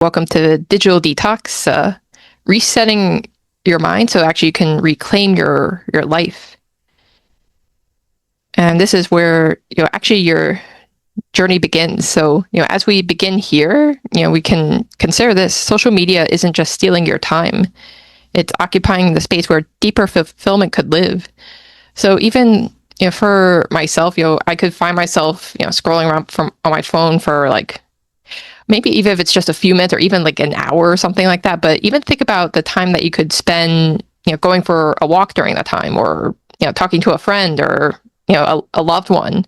Welcome to Digital Detox, resetting your mind so actually you can reclaim your life. And this is where actually your journey begins. So as we begin here, we can consider this: social media isn't just stealing your time; it's occupying the space where deeper fulfillment could live. So even for myself, I could find myself scrolling around on my phone for like maybe even if it's just a few minutes or even like an hour or something like that. But even think about the time that you could spend, going for a walk during that time, or, talking to a friend, or, a loved one.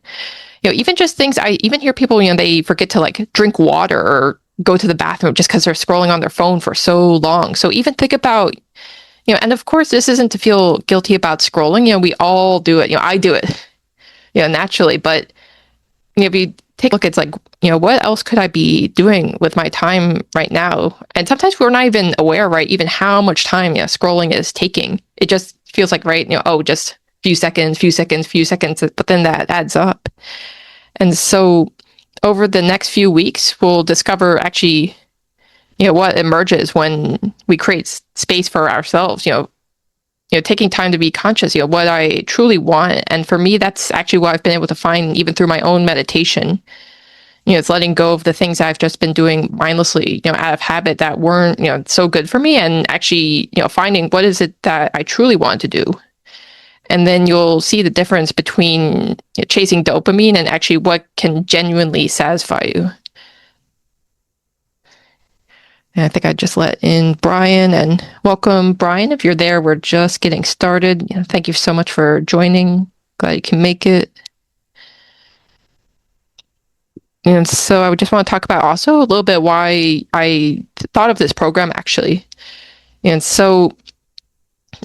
Even just things, I even hear people, they forget to like drink water or go to the bathroom just because they're scrolling on their phone for so long. So even think about, and of course, this isn't to feel guilty about scrolling. We all do it. I do it, naturally. But if you take a look, it's like, what else could I be doing with my time right now? And sometimes we're not even aware, right? Even how much time, scrolling is taking. It just feels like, right, just few seconds, but then that adds up. And so over the next few weeks, we'll discover actually, what emerges when we create space for ourselves, taking time to be conscious, what I truly want. And for me, that's actually what I've been able to find even through my own meditation. It's letting go of the things I've just been doing mindlessly, out of habit that weren't, so good for me, and actually, finding what is it that I truly want to do. And then you'll see the difference between chasing dopamine and actually what can genuinely satisfy you. And I think I just let in Brian, and welcome, Brian. If you're there, we're just getting started. Thank you so much for joining. Glad you can make it. And so I would just want to talk about also a little bit why I thought of this program, actually. And so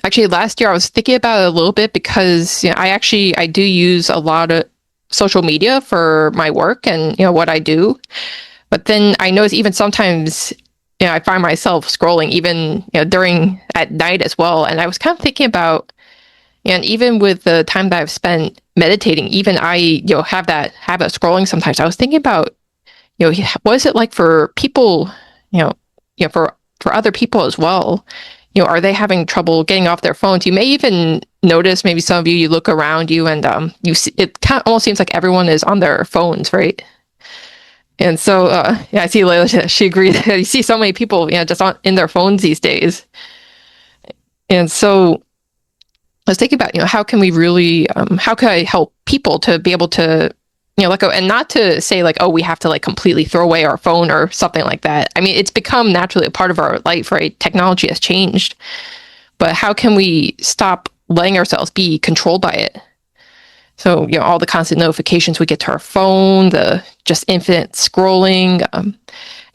actually last year I was thinking about it a little bit because I do use a lot of social media for my work and what I do. But then I notice even sometimes I find myself scrolling even during at night as well. And I was kind of thinking about, and even with the time that I've spent meditating, even I have that habit of scrolling sometimes. I was thinking about what is it like for people, for other people as well. Are they having trouble getting off their phones? You may even notice, maybe some of you look around you and you see, it kind of almost seems like everyone is on their phones, right? And so, I see Layla, she agreed. You see so many people, just in their phones these days. And so I was thinking about, how can we really, how can I help people to be able to, let go, and not to say like, oh, we have to like completely throw away our phone or something like that. I mean, it's become naturally a part of our life, right? Technology has changed, but how can we stop letting ourselves be controlled by it? So, all the constant notifications we get to our phone, the just infinite scrolling. And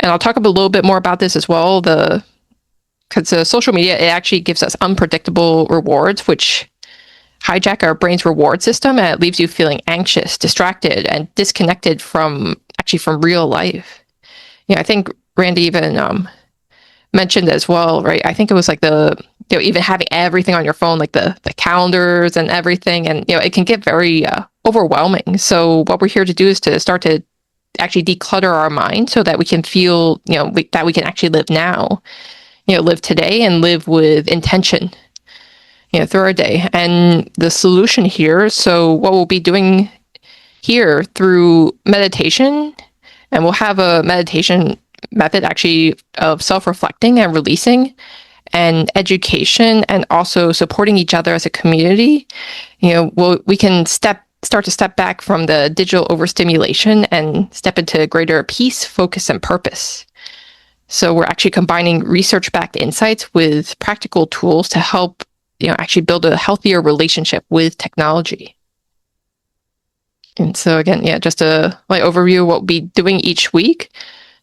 I'll talk a little bit more about this as well. Because social media, it actually gives us unpredictable rewards, which hijack our brain's reward system, and it leaves you feeling anxious, distracted, and disconnected from real life. I think Randy even mentioned as well, right? I think it was like even having everything on your phone, like the calendars and everything, and it can get very overwhelming. So what we're here to do is to start to actually declutter our mind so that we can feel that we can actually live now, live today, and live with intention through our day. And the solution here, so what we'll be doing here through meditation, and we'll have a meditation method actually of self-reflecting and releasing, and education, and also supporting each other as a community. We can start to step back from the digital overstimulation and step into greater peace, focus, and purpose. So we're actually combining research-backed insights with practical tools to help actually build a healthier relationship with technology. And so again, just a overview of what we'll be doing each week.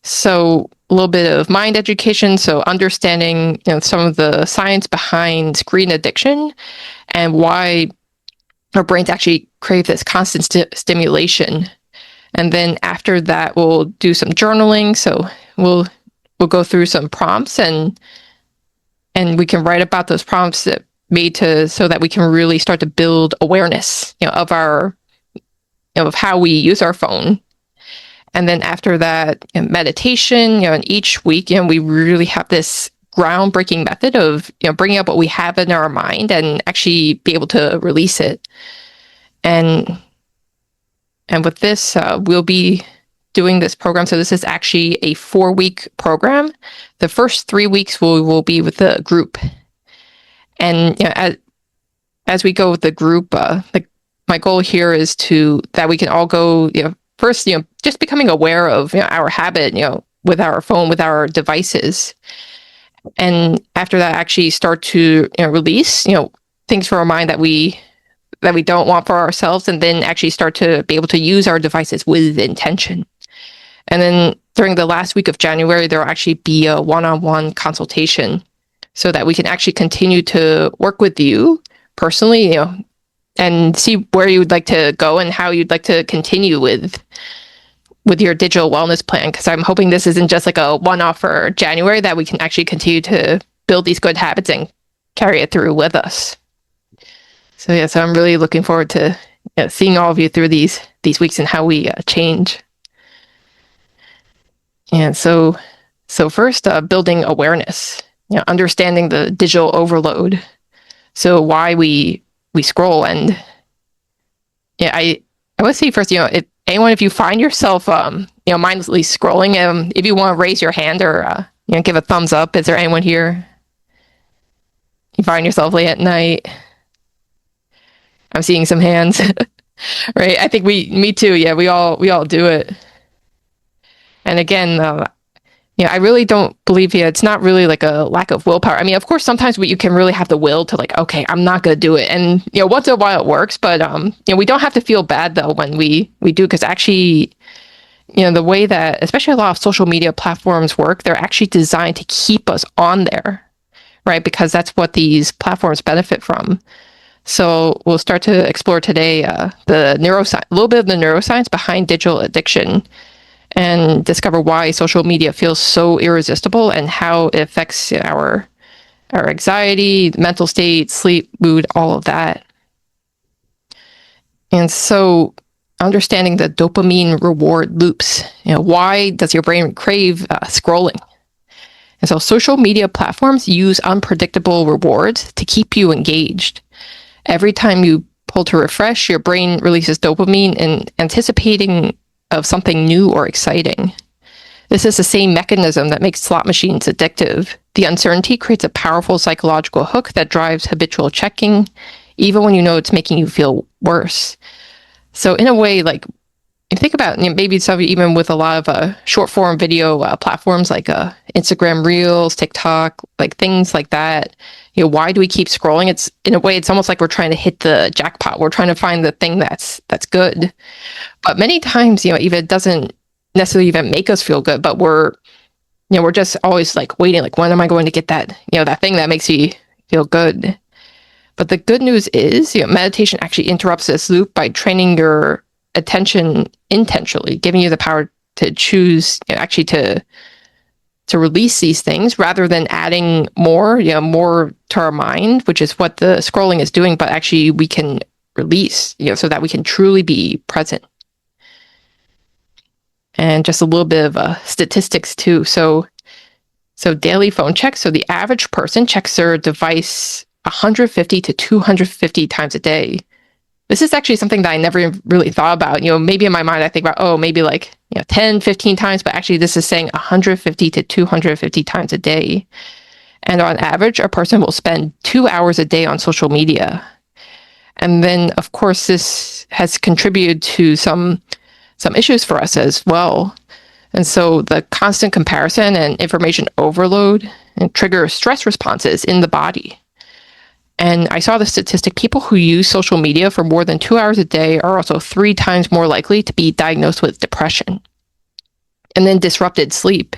So a little bit of mind education, so understanding some of the science behind screen addiction and why our brains actually crave this constant stimulation. And then after that, we'll do some journaling. So we'll go through some prompts, and we can write about those prompts that so that we can really start to build awareness, of our, of how we use our phone. And then after that, meditation, and each week, we really have this groundbreaking method of, bringing up what we have in our mind and actually be able to release it. And with this, we'll be doing this program. So this is actually a 4-week program. The first 3 weeks will be with the group. And as we go with the group, my goal here is that we can all go, first, just becoming aware of our habit, with our phone, with our devices. And after that, actually start to release, things from our mind that we don't want for ourselves, and then actually start to be able to use our devices with intention. And then during the last week of January, there will actually be a one-on-one consultation so that we can actually continue to work with you personally, and see where you would like to go and how you'd like to continue with your digital wellness plan. Because I'm hoping this isn't just like a one-off for January, that we can actually continue to build these good habits and carry it through with us. So so I'm really looking forward to seeing all of you through these weeks and how we change. And so first, building awareness, understanding the digital overload. So why we scroll. And I would say first, if you find yourself mindlessly scrolling, if you want to raise your hand or give a thumbs up. Is there anyone here? You find yourself late at night? I'm seeing some hands. Right? I think me too. Yeah, we all do it. And again, I really don't believe it's not really like a lack of willpower. I mean, of course, sometimes you can really have the will to like, okay, I'm not going to do it. And, once in a while it works, but, we don't have to feel bad though when we do, because actually, the way that, especially a lot of social media platforms work, they're actually designed to keep us on there, right? Because that's what these platforms benefit from. So we'll start to explore today a little bit of the neuroscience behind digital addiction, and discover why social media feels so irresistible and how it affects our anxiety, mental state, sleep, mood, all of that. And so understanding the dopamine reward loops, why does your brain crave scrolling? And so social media platforms use unpredictable rewards to keep you engaged. Every time you pull to refresh, your brain releases dopamine in anticipating of something new or exciting. This is the same mechanism that makes slot machines addictive. The uncertainty creates a powerful psychological hook that drives habitual checking, even when you know it's making you feel worse. So in a way, like, if you think about maybe some even with a lot of short form video platforms like Instagram Reels, TikTok, like things like that, why do we keep scrolling? It's in a way, it's almost like we're trying to hit the jackpot. We're trying to find the thing that's good. But many times, even it doesn't necessarily even make us feel good, but we're just always like waiting, like, when am I going to get that, that thing that makes me feel good? But the good news is, meditation actually interrupts this loop by training your attention intentionally, giving you the power to choose, actually to release these things rather than adding more to our mind, which is what the scrolling is doing. But actually we can release, so that we can truly be present. And just a little bit of statistics too. So daily phone checks. So the average person checks their device 150 to 250 times a day. This is actually something that I never really thought about. Maybe in my mind, I think about, maybe like 10, 15 times, but actually this is saying 150 to 250 times a day. And on average, a person will spend 2 hours a day on social media. And then, of course, this has contributed to some issues for us as well. And so the constant comparison and information overload and trigger stress responses in the body. And I saw the statistic, people who use social media for more than 2 hours a day are also 3 times more likely to be diagnosed with depression. And then disrupted sleep.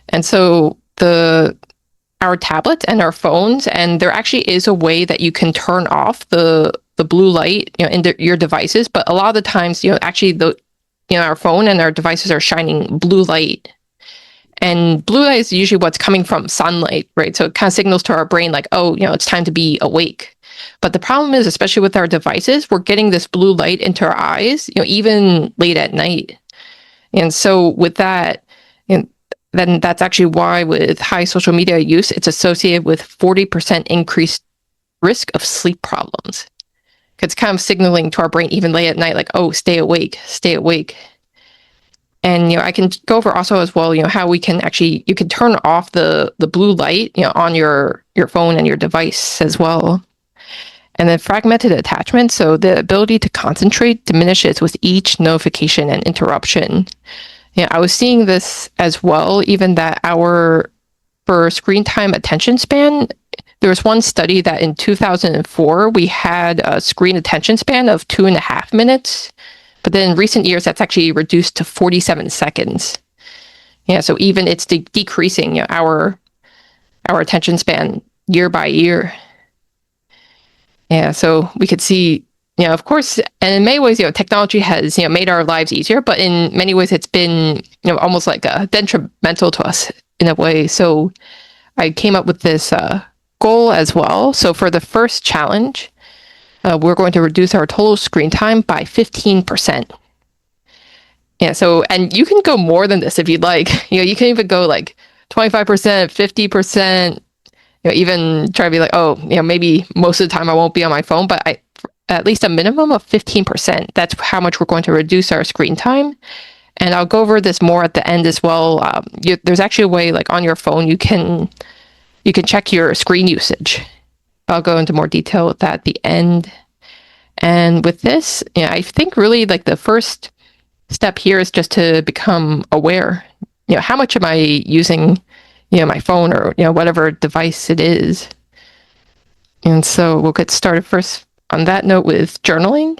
And so our tablets and our phones, and there actually is a way that you can turn off the blue light, in your devices. But a lot of the times, actually our phone and our devices are shining blue light. And blue light is usually what's coming from sunlight, right? So it kind of signals to our brain like, oh, it's time to be awake. But the problem is, especially with our devices, we're getting this blue light into our eyes, even late at night. And so with that, and then that's actually why with high social media use, it's associated with 40% increased risk of sleep problems. It's kind of signaling to our brain even late at night, like, oh, stay awake, stay awake. And I can go over also as well, how we can actually, you can turn off the blue light, on your phone and your device as well. And then fragmented attachment, so the ability to concentrate diminishes with each notification and interruption. I was seeing this as well, even that for screen time attention span, there was one study that in 2004, we had a screen attention span of 2.5 minutes. But then in recent years, that's actually reduced to 47 seconds. So even it's decreasing our attention span year by year. So we could see, of course, and in many ways, technology has, made our lives easier, but in many ways it's been, almost like detrimental to us in a way. So I came up with this goal as well. So for the first challenge, we're going to reduce our total screen time by 15%. So, and you can go more than this if you'd like. You can even go like 25%, 50%, even try to be like, oh, maybe most of the time I won't be on my phone, but at least a minimum of 15%. That's how much we're going to reduce our screen time. And I'll go over this more at the end as well. There's actually a way, like on your phone, you can check your screen usage. I'll go into more detail with that at the end. And with this, I think really like the first step here is just to become aware. How much am I using, my phone or, whatever device it is. And so we'll get started first on that note with journaling.